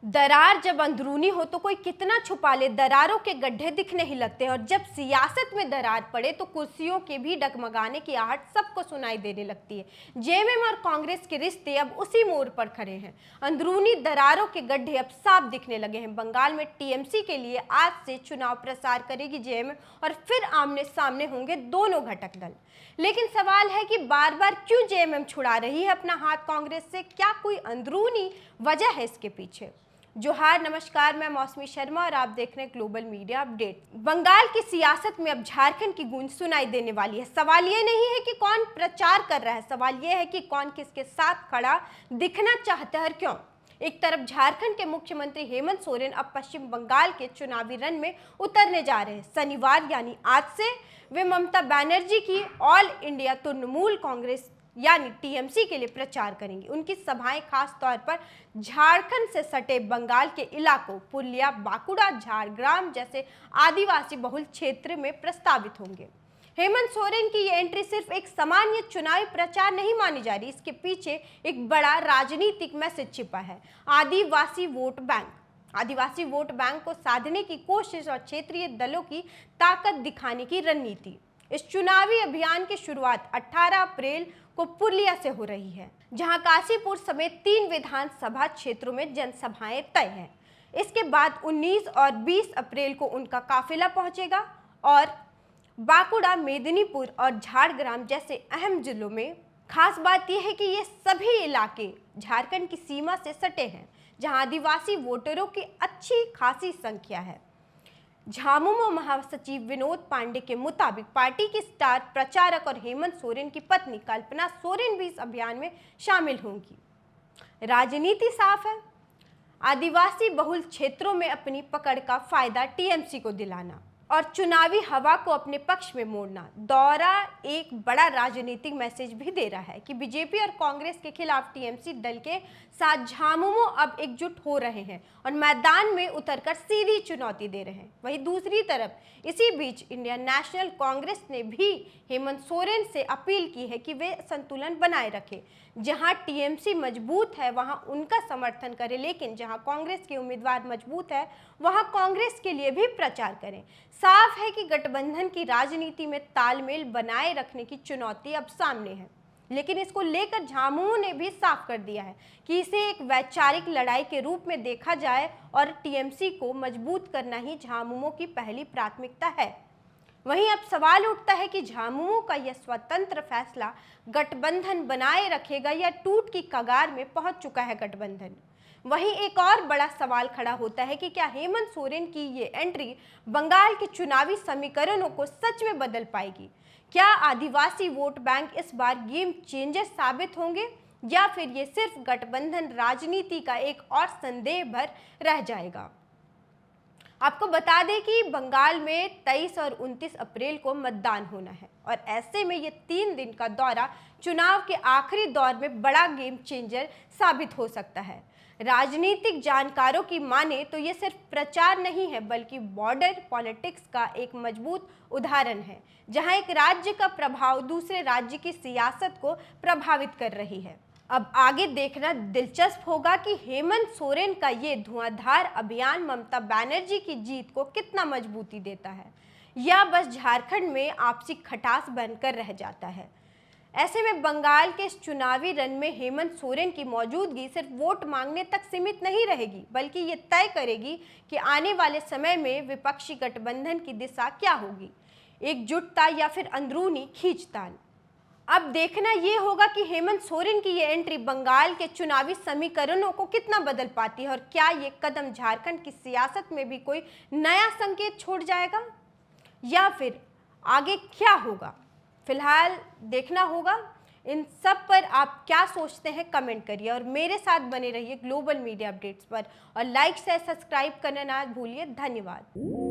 दरार जब अंदरूनी हो तो कोई कितना छुपा ले, दरारों के गड्ढे दिखने ही लगते हैं। और जब सियासत में दरार पड़े तो कुर्सियों के भी डगमगाने की आहट सबको सुनाई देने लगती है। जेएमएम और कांग्रेस के रिश्ते अब उसी मोड़ पर खड़े हैं। अंदरूनी दरारों के गड्ढे अब साफ दिखने लगे हैं। बंगाल में टीएमसी के लिए आज से चुनाव प्रचार करेगी जेएमएम और फिर आमने सामने होंगे दोनों घटक दल। लेकिन सवाल है कि बार बार क्यों जेएमएम छुड़ा रही है अपना हाथ कांग्रेस से? क्या कोई अंदरूनी वजह है इसके पीछे? जोहार, नमस्कार, मैं मौसमी शर्मा और आप देख रहे हैं ग्लोबल मीडिया अपडेट। बंगाल की सियासत में अब झारखंड की गूंज सुनाई देने वाली है। सवाल ये नहीं है कि कौन प्रचार कर रहा है, सवाल ये है कि कौन किसके साथ खड़ा दिखना चाहता है और क्यों। एक तरफ झारखंड के मुख्यमंत्री हेमंत सोरेन अब पश्चिम बंगाल के चुनावी रण में उतरने जा रहे हैं। शनिवार यानी आज से वे ममता बनर्जी की ऑल इंडिया तृणमूल कांग्रेस यानी टीएमसी के लिए प्रचार करेंगी। उनकी सभाएं खास तौर पर झारखंड से सटे बंगाल के इलाकों पुरलिया, बांकुड़ा, झारग्राम जैसे आदिवासी बहुल क्षेत्र में प्रस्तावित होंगे। हेमंत सोरेन की ये एंट्री सिर्फ एक सामान्य चुनावी प्रचार नहीं मानी जा रही, इसके पीछे एक बड़ा राजनीतिक मैसेज छिपा है। आदिवासी वोट बैंक को साधने की कोशिश और क्षेत्रीय दलों की ताकत दिखाने की रणनीति। इस चुनावी अभियान की शुरुआत 18 अप्रैल को पुरलिया से हो रही है, जहां काशीपुर समेत 3 विधानसभा क्षेत्रों में जनसभाएं तय हैं। इसके बाद 19 और 20 अप्रैल को उनका काफिला पहुंचेगा और बांकुड़ा, मेदिनीपुर और झारग्राम जैसे अहम जिलों में। खास बात यह है कि ये सभी इलाके झारखंड की सीमा से सटे हैं, जहां आदिवासी वोटरों की अच्छी खासी संख्या है। झामुमो महासचिव विनोद पांडे के मुताबिक पार्टी की स्टार प्रचारक और हेमंत सोरेन की पत्नी कल्पना सोरेन भी इस अभियान में शामिल होंगी। राजनीति साफ है, आदिवासी बहुल क्षेत्रों में अपनी पकड़ का फायदा टीएमसी को दिलाना और चुनावी हवा को अपने पक्ष में मोड़ना। दौरा एक बड़ा राजनीतिक मैसेज भी दे रहा है कि बीजेपी और कांग्रेस के खिलाफ टीएमसी दल के साथ झामुमो अब एकजुट हो रहे हैं और मैदान में उतरकर सीधी चुनौती दे रहे हैं। वहीं दूसरी तरफ इसी बीच इंडियन नेशनल कांग्रेस ने भी हेमंत सोरेन से अपील की है कि वे संतुलन बनाए रखें। जहां टीएमसी मजबूत है वहां उनका समर्थन करें, लेकिन जहां कांग्रेस के उम्मीदवार मजबूत है वहां कांग्रेस के लिए भी प्रचार करें। साफ है कि गठबंधन की राजनीति में तालमेल बनाए रखने की चुनौती अब सामने है, लेकिन इसको लेकर झामुमो ने भी साफ कर दिया है कि इसे एक वैचारिक लड़ाई के रूप में देखा जाए और टीएमसी को मजबूत करना ही झामुमो की पहली प्राथमिकता है। वहीं अब सवाल उठता है कि झामुमो का यह स्वतंत्र फैसला गठबंधन बनाए रखेगा या टूट की कगार में पहुंच चुका है गठबंधन। वहीं एक और बड़ा सवाल खड़ा होता है कि क्या हेमंत सोरेन की ये एंट्री बंगाल के चुनावी समीकरणों को सच में बदल पाएगी? क्या आदिवासी वोट बैंक इस बार गेम चेंजर साबित होंगे या फिर ये सिर्फ गठबंधन राजनीति का एक और संदेह भर रह जाएगा? आपको बता दें कि बंगाल में 23 और 29 अप्रैल को मतदान होना है और ऐसे में ये 3 दिन का दौरा चुनाव के आखिरी दौर में बड़ा गेम चेंजर साबित हो सकता है। राजनीतिक जानकारों की माने तो ये सिर्फ प्रचार नहीं है बल्कि बॉर्डर पॉलिटिक्स का एक मजबूत उदाहरण है, जहां एक राज्य का प्रभाव दूसरे राज्य की सियासत को प्रभावित कर रही है। अब आगे देखना दिलचस्प होगा कि हेमंत सोरेन का ये धुआंधार अभियान ममता बनर्जी की जीत को कितना मजबूती देता है या बस झारखंड में आपसी खटास बनकर रह जाता है। ऐसे में बंगाल के इस चुनावी रण में हेमंत सोरेन की मौजूदगी सिर्फ वोट मांगने तक सीमित नहीं रहेगी, बल्कि ये तय करेगी कि आने वाले समय में विपक्षी गठबंधन की दिशा क्या होगी, एकजुटता या फिर अंदरूनी खींचतान। अब देखना ये होगा कि हेमंत सोरेन की ये एंट्री बंगाल के चुनावी समीकरणों को कितना बदल पाती है और क्या ये कदम झारखंड की सियासत में भी कोई नया संकेत छोड़ जाएगा या फिर आगे क्या होगा। फिलहाल देखना होगा। इन सब पर आप क्या सोचते हैं कमेंट करिए और मेरे साथ बने रहिए ग्लोबल मीडिया अपडेट्स पर और लाइक से सब्सक्राइब करना ना भूलिए। धन्यवाद।